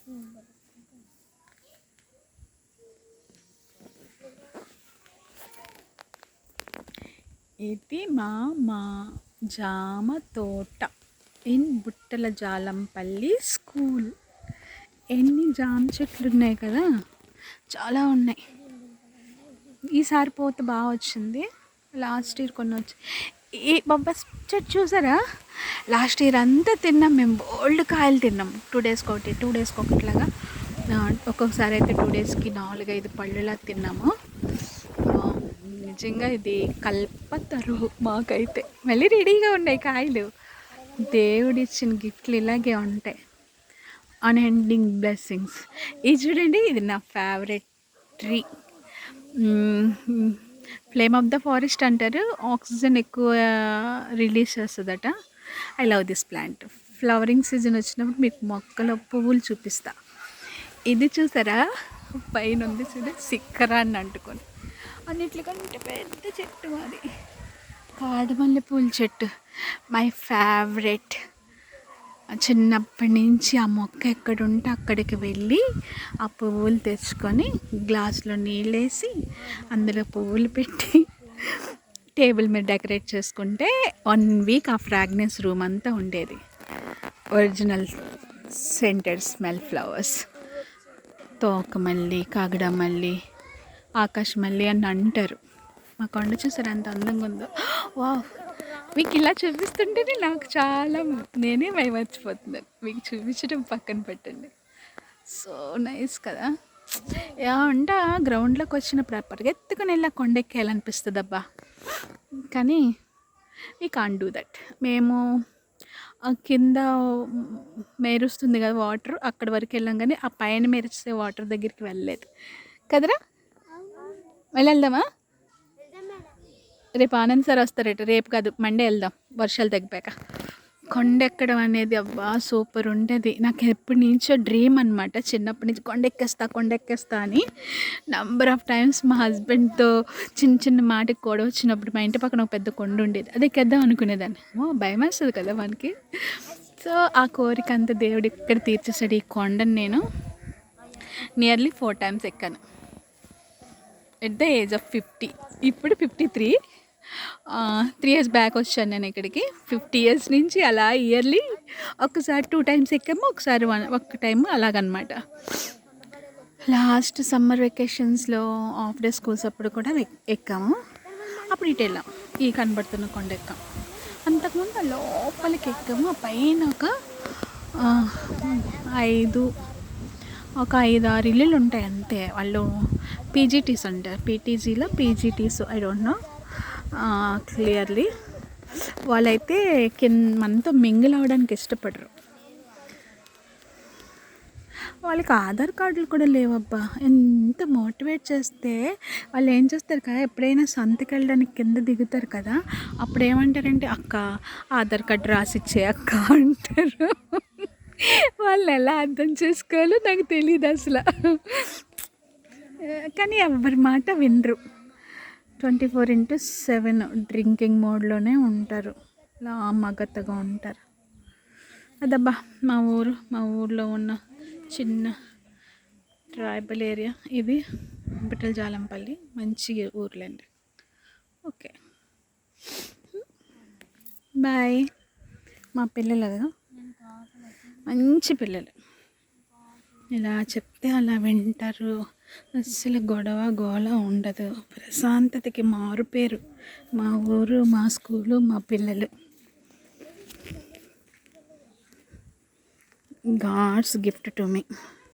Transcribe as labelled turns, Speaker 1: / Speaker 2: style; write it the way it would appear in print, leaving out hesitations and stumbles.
Speaker 1: ఇది మా జామ తోట ఇన్ బుట్టల జాలంపల్లి స్కూల్. ఎన్ని జామ చెట్లు ఉన్నాయి కదా, చాలా ఉన్నాయి. ఈసారి పోతే బాగా వచ్చింది. లాస్ట్ ఇయర్ కొన్ని వచ్చి ఈ బొబ్బాస్ చెట్టు చూసారా, లాస్ట్ ఇయర్ అంతా తిన్నాం మేము. బోల్డ్ కాయలు తిన్నాం. 2 డేస్కి ఒకటి 2 డేస్కి ఒకటిలాగా. ఒక్కొక్కసారి అయితే 2 డేస్కి 4-5 పళ్ళులా తిన్నాము. నిజంగా ఇది కల్పతరు మాకైతే. మళ్ళీ రెడీగా ఉన్నాయి కాయలు. దేవుడిచ్చిన గిఫ్ట్లు ఇలాగే ఉంటాయి. Unending blessings. ఇది చూడండి, ఇది నా favourite tree. Flame of the forest అంటారు. ఆక్సిజన్ ఎక్కువ రిలీజ్ చేస్తుందట. I love this plant. Flowering season వచ్చినప్పుడు మీకు మొక్కల పువ్వులు చూపిస్తా. ఇది చూసారా, పైన ఉంది చూడ, సిక్కరాన్ని అంటుకొని. అన్నిటికంటే పెద్ద చెట్టు అది కాడమల్లె పూల చెట్టు. My favourite. చిన్నప్పటి నుంచి ఆ మొక్క ఎక్కడుంటే అక్కడికి వెళ్ళి ఆ పువ్వులు తెచ్చుకొని గ్లాసులో నీళ్ళేసి అందులో పువ్వులు పెట్టి టేబుల్ మీద డెకరేట్ చేసుకుంటే 1 వీక్ ఆ ఫ్రాగ్రెన్స్ రూమ్ అంతా ఉండేది. Original scented smell flowers. తోకమల్లి, కాగడమల్లి, ఆకాశమల్లి అని అంటారు. మా కొండ చూసారు ఎంత అందంగా ఉందో. వావ్, మీకు ఇలా చూపిస్తుంటేనే నాకు చాలా, నేనే మర్చిపోతున్నాను. మీకు చూపించడం పక్కన పెట్టండి. సో నైస్ కదా. అంట గ్రౌండ్లోకి వచ్చినప్పుడు పరిగెత్తుకుని వెళ్ళి కొండెక్కేయాలనిపిస్తుంది అబ్బా. కానీ వీ కాంట్ డూ దట్. మేము కింద మెరుస్తుంది కదా వాటర్, అక్కడి వరకు వెళ్ళాం. కానీ ఆ పైన మెరిస్తే వాటర్ దగ్గరికి వెళ్ళలేదు కదరా. వెళ్దామా? రేపు ఆనంద్ సార్ వస్తారట. రేపు కాదు, మండే వెళ్దాం, వర్షాలు తగ్గిపోయాక. కొండెక్కడం అనేది అబ్బా సూపర్ ఉండేది. నాకు ఎప్పటి నుంచో డ్రీమ్ అనమాట. చిన్నప్పటి నుంచి కొండెక్కేస్తా అని నంబర్ ఆఫ్ టైమ్స్ మా హస్బెండ్తో చిన్న మాటకి కూడా వచ్చినప్పుడు మా ఇంటి పక్కన ఒక పెద్ద కొండ ఉండేది, అది ఎక్కేద్దాం అనుకునేదాన్ని. భయం వేస్తుంది కదా మనకి. సో ఆ కోరిక అంతా దేవుడు ఇక్కడ తీర్చేసాడు. ఈ కొండను నేను నియర్లీ 4 times ఎక్కాను ఎట్ ద ఏజ్ ఆఫ్ 50. ఇప్పుడు 53. 3 years బ్యాక్ వచ్చాను నేను ఇక్కడికి. 50 years నుంచి అలా ఇయర్లీ ఒకసారి 2 times ఎక్కాము, ఒకసారి 1 time అలాగనమాట. లాస్ట్ సమ్మర్ వెకేషన్స్లో హాఫ్ డే స్కూల్స్ అప్పుడు కూడా ఎక్కాము. అప్పుడు ఇటు వెళ్ళాం, ఈ కనబడుతున్న కొండ ఎక్కాం. అంతకుముందు లోపలికి ఎక్కాము. పైన ఒక 5-6 ఇల్లులు ఉంటాయి అంతే. వాళ్ళు పీజీటీస్ అంటారు. పీటీజీలో PGTs, I don't know clearly. వాళ్ళైతే మనతో మింగిల్ అవ్వడానికి ఇష్టపడరు. వాళ్ళకి ఆధార్ కార్డులు కూడా లేవబ్బా. ఎంత మోటివేట్ చేస్తే వాళ్ళు ఏం చేస్తారు కదా, ఎప్పుడైనా సంతకి వెళ్ళడానికి కింద దిగుతారు కదా, అప్పుడు ఏమంటారంటే అక్క ఆధార్ కార్డు రాసిచ్చే అక్క అంటారు. వాళ్ళు ఎలా అర్థం చేసుకోవాలో నాకు తెలియదు అసలు. కానీ ఎవరి మాట వినరు. 24/7 డ్రింకింగ్ మోడ్లోనే ఉంటారు. ఇలా మగతగా ఉంటారు. అదబ్బా మా ఊర్లో ఉన్న చిన్న ట్రైబల్ ఏరియా ఇది. బుట్టల జాలంపల్లి మంచి ఊర్లండి. Okay, bye. మా పిల్లలు కదా, మంచి పిల్లలు. ఇలా చెప్తే అలా వింటారు. అస్సలు గొడవ గోల ఉండదు. ప్రశాంతతకి మారు పేరు మా ఊరు, మా స్కూలు, మా పిల్లలు. God's gift to me.